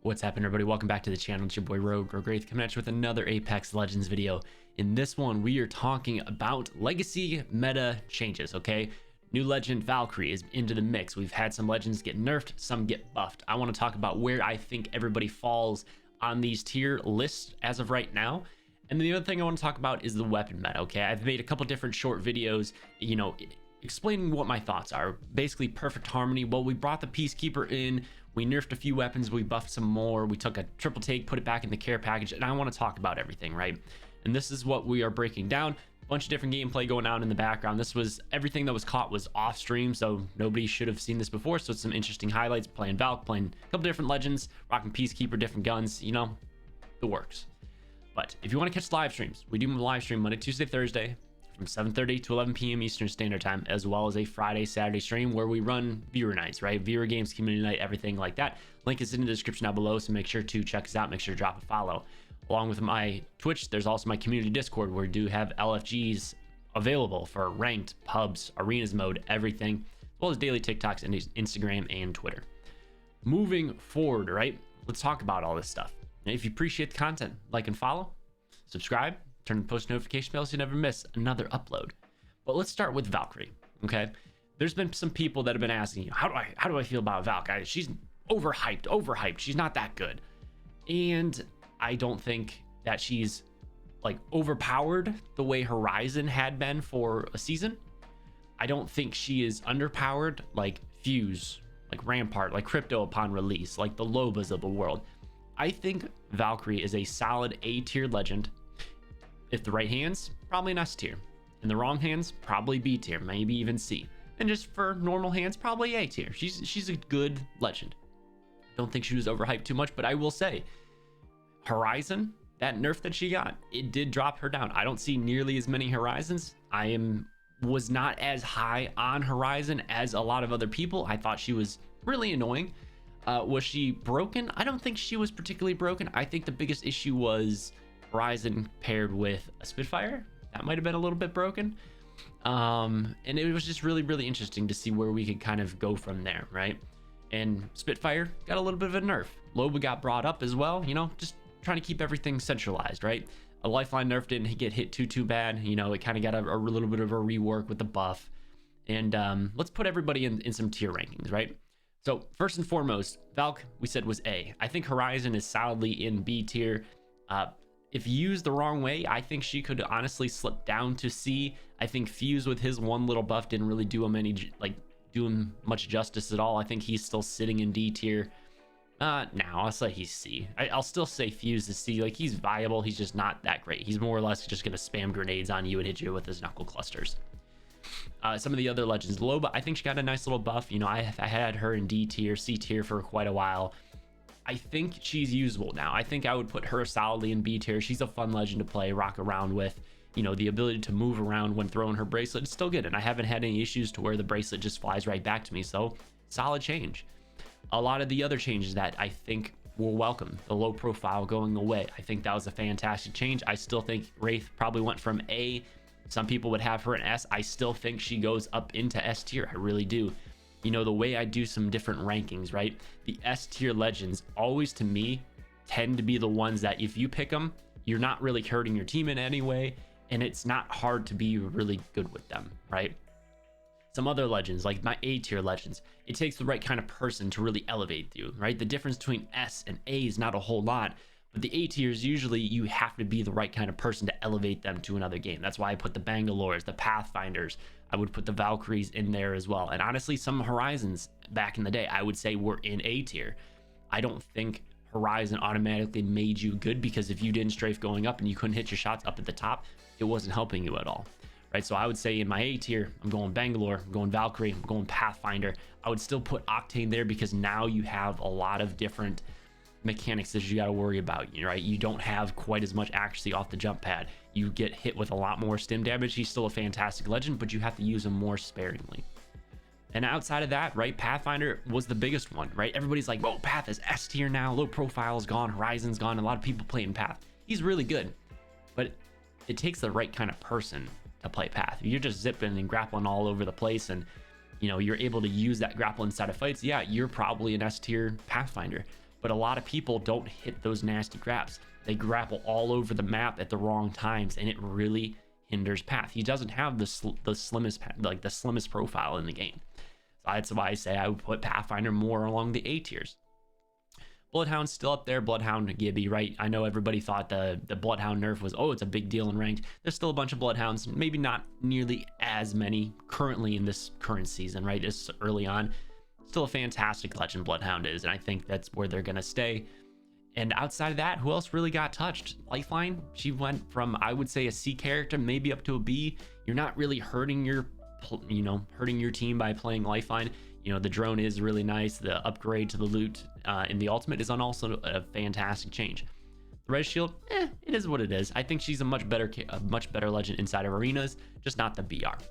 What's happening, everybody? Welcome back to the channel. It's your boy RogueWraith coming at you with another Apex Legends video. In this one, we are talking about legacy meta changes, okay? New legend Valkyrie is into the mix. We've had some legends get nerfed, some get buffed. I want to talk about where I think everybody falls on these tier lists as of right now. And the other thing I want to talk about is the weapon meta, okay? I've made a couple different short videos, explaining what my thoughts are. Basically, perfect harmony. Well, we brought the Peacekeeper in. We nerfed a few weapons, we buffed some more, we took a triple take, put it back in the care package, and I want to talk about everything, right? And this is what we are breaking down. A bunch of different gameplay going on in the background. This was everything that was caught was off stream, so nobody should have seen this before. So it's some interesting highlights, playing Valk, playing a couple different legends, rocking Peacekeeper, different guns, the works. But if you want to catch live streams, we do live stream Monday, Tuesday, Thursday, from 7:30 to 11 p.m. Eastern Standard Time, as well as a Friday, Saturday stream where we run viewer nights, right? Viewer games, community night, everything like that. Link is in the description down below, so make sure to check us out. Make sure to drop a follow. Along with my Twitch, there's also my community Discord where we do have LFGs available for ranked, pubs, arenas mode, everything, as well as daily TikToks and Instagram and Twitter. Moving forward, right? Let's talk about all this stuff. And if you appreciate the content, like and follow, subscribe, turn the post notification bell so you never miss another upload. But let's start with Valkyrie, okay? There's been some people that have been asking you, how do I feel about Valkyrie? She's overhyped. She's not that good. And I don't think that she's like overpowered the way Horizon had been for a season. I don't think she is underpowered like Fuse, like Rampart, like Crypto upon release, like the Lobas of the world. I think Valkyrie is a solid A tier legend. If the right hands, probably an S tier. In the wrong hands, probably B tier, maybe even C. And just for normal hands, probably A tier. She's a good legend. Don't think she was overhyped too much, but I will say, Horizon, that nerf that she got, it did drop her down. I don't see nearly as many Horizons. Was not as high on Horizon as a lot of other people. I thought she was really annoying. Was she broken? I don't think she was particularly broken. I think the biggest issue was Horizon paired with a Spitfire. That might have been a little bit broken. And it was just really interesting to see where we could kind of go from there, right? And Spitfire got a little bit of a nerf. Loba got brought up as well, just trying to keep everything centralized, right? A Lifeline nerf didn't get hit too bad. It kind of got a little bit of a rework with the buff. And let's put everybody in some tier rankings, right? So first and foremost, Valk, we said, was A. I think Horizon is solidly in B tier. If used the wrong way, I think she could honestly slip down to C. I think Fuse with his one little buff didn't really do him much justice at all. I think he's still sitting in D tier. Now I'll say he's C. I'll still say Fuse is C. Like, he's viable. He's just not that great. He's more or less just going to spam grenades on you and hit you with his knuckle clusters. Some of the other legends, Loba, I think she got a nice little buff. I had her in D tier, C tier for quite a while. I think she's usable now. I think I would put her solidly in B tier. She's a fun legend to play, rock around with. The ability to move around when throwing her bracelet is still good. And I haven't had any issues to where the bracelet just flies right back to me. So solid change. A lot of the other changes that I think were welcome, the low profile going away, I think that was a fantastic change. I still think Wraith probably went from A. Some people would have her in S. I still think she goes up into S tier. I really do. The way I do some different rankings, right? The S tier legends always, to me, tend to be the ones that if you pick them, you're not really hurting your team in any way, and it's not hard to be really good with them, right? Some other legends, like my A tier legends, it takes the right kind of person to really elevate you, right? The difference between S and A is not a whole lot, but the A tiers, usually you have to be the right kind of person to elevate them to another game. That's why I put the Bangalores, the Pathfinders. I would put the Valkyries in there as well. And honestly, some Horizons back in the day, I would say were in A tier. I don't think Horizon automatically made you good, because if you didn't strafe going up and you couldn't hit your shots up at the top, it wasn't helping you at all, right? So I would say in my A tier, I'm going Bangalore, I'm going Valkyrie, I'm going Pathfinder. I would still put Octane there because now you have a lot of different mechanics that you got to worry about, right? You don't have quite as much accuracy off the jump pad. You get hit with a lot more stim damage. He's still a fantastic legend, but you have to use him more sparingly. And outside of that, right, Pathfinder was the biggest one, right? Everybody's like, whoa, Path is S tier now, low profile is gone, Horizon's gone. A lot of people playing Path. He's really good, but it takes the right kind of person to play Path. If you're just zipping and grappling all over the place and you're able to use that grapple inside of fights, yeah, you're probably an S tier Pathfinder. but a lot of people don't hit those nasty grabs. They grapple all over the map at the wrong times, and it really hinders path. He doesn't have the slimmest, like the slimmest profile in the game. So that's why I say I would put Pathfinder more along the A tiers. Bloodhound's still up there. Bloodhound Gibby, right? I know everybody thought the Bloodhound nerf was, oh, it's a big deal in ranked. There's still a bunch of Bloodhounds, maybe not nearly as many currently in this current season, right? This early on. Still a fantastic legend Bloodhound is, and I think that's where they're gonna stay. And outside of that, who else really got touched? Lifeline, she went from, I would say, a C character maybe up to a B. You're not really hurting your team by playing Lifeline. The drone is really nice. The upgrade to the loot in the ultimate is also a fantastic change. The res shield, it is what it is. I think she's a much better legend inside of arenas, just not the BR.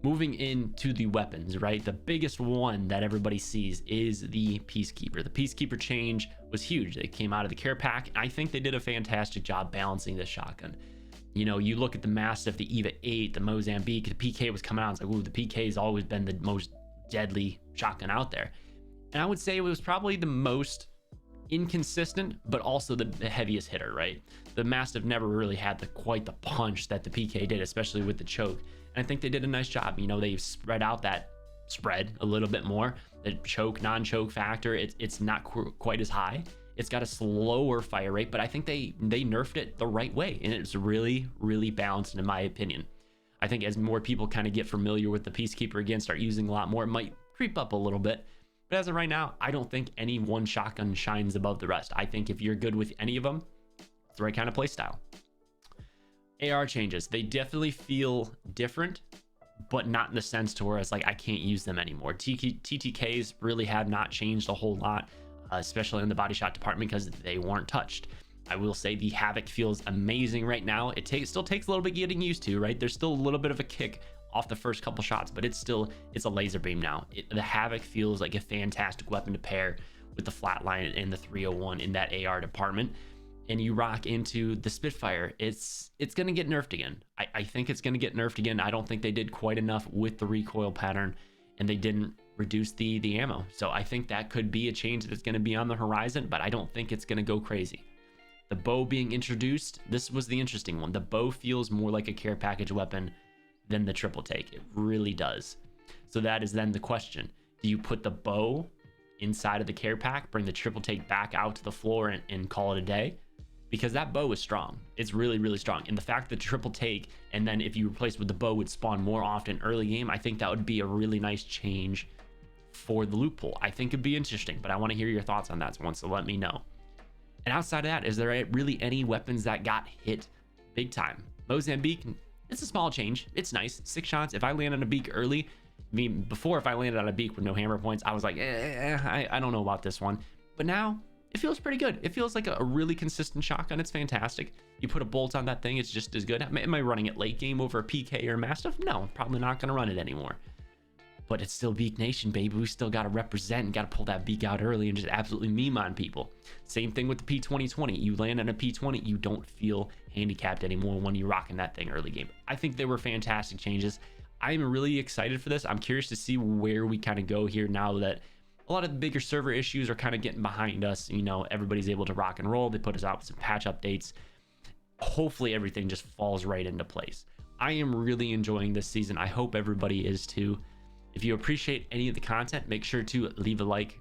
Moving into the weapons, right? The biggest one that everybody sees is the Peacekeeper. The Peacekeeper change was huge. They came out of the care pack. I think they did a fantastic job balancing this shotgun. You look at the Mastiff, the EVA 8, the Mozambique, the PK was coming out. It's like, ooh, the PK has always been the most deadly shotgun out there. And I would say it was probably the most inconsistent, but also the heaviest hitter, right? The Mastiff never really had quite the punch that the PK did, especially with the choke. And I think they did a nice job. They've spread out that spread a little bit more. The choke, non-choke factor, it's not quite as high. It's got a slower fire rate, but I think they nerfed it the right way, and it's really, really balanced in my opinion. I think as more people kind of get familiar with the Peacekeeper again, start using a lot more, it might creep up a little bit. But as of right now, I don't think any one shotgun shines above the rest. I think if you're good with any of them, it's the right kind of play style. AR changes, they definitely feel different, but not in the sense to where it's like I can't use them anymore. TTKs really have not changed a whole lot, especially in the body shot department, because they weren't touched. I will say the Havoc feels amazing right now. It still takes a little bit getting used to, right? There's still a little bit of a kick off the first couple shots, but it's a laser beam now. The Havoc feels like a fantastic weapon to pair with the Flatline and the 301 in that AR department. And you rock into the Spitfire, it's going to get nerfed again. I think it's going to get nerfed again. I don't think they did quite enough with the recoil pattern, and they didn't reduce the ammo. So I think that could be a change that's going to be on the horizon, but I don't think it's going to go crazy. The bow being introduced, this was the interesting one. The bow feels more like a care package weapon than the triple take. It really does. So that is then the question. Do you put the bow inside of the care pack, bring the triple take back out to the floor and call it a day? Because that bow is strong. It's really, really strong. And the fact that triple take, and then if you replace with the bow, would spawn more often early game, I think that would be a really nice change for the loot pool. I think it'd be interesting, but I want to hear your thoughts on that one, so let me know. And outside of that, is there really any weapons that got hit big time? Mozambique, it's a small change. It's nice. 6 shots. If I land on a beak early, before, if I landed on a beak with no hammer points, I was like, I don't know about this one. But now, it feels pretty good. It feels like a really consistent shotgun. It's fantastic. You put a bolt on that thing, it's just as good. Am I running it late game over a PK or a Mastiff? No, probably not going to run it anymore. But it's still Beak Nation, baby. We still got to represent and got to pull that beak out early and just absolutely meme on people. Same thing with the P2020. You land on a P20, you don't feel handicapped anymore when you're rocking that thing early game. I think they were fantastic changes. I'm really excited for this. I'm curious to see where we kind of go here now that a lot of the bigger server issues are kind of getting behind us. Everybody's able to rock and roll. They put us out with some patch updates. Hopefully everything just falls right into place. I am really enjoying this season. I hope everybody is too. If you appreciate any of the content, make sure to leave a like,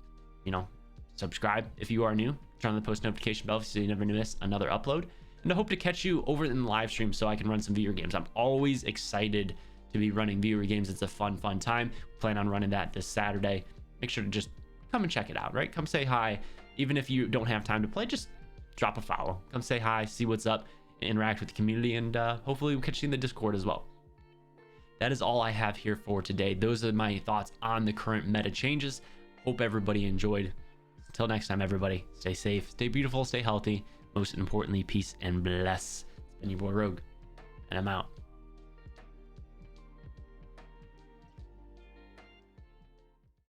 subscribe if you are new, turn on the post notification bell so you never miss another upload. And I hope to catch you over in the live stream so I can run some viewer games. I'm always excited to be running viewer games. It's a fun time. Plan on running that this Saturday. Make sure to just come and check it out, right? Come say hi. Even if you don't have time to play, just drop a follow. Come say hi, see what's up, interact with the community, and hopefully we'll catch you in the Discord as well. That is all I have here for today. Those are my thoughts on the current meta changes. Hope everybody enjoyed. Until next time, everybody, stay safe, stay beautiful, stay healthy. Most importantly, peace and bless. It's been your boy Rogue, and I'm out.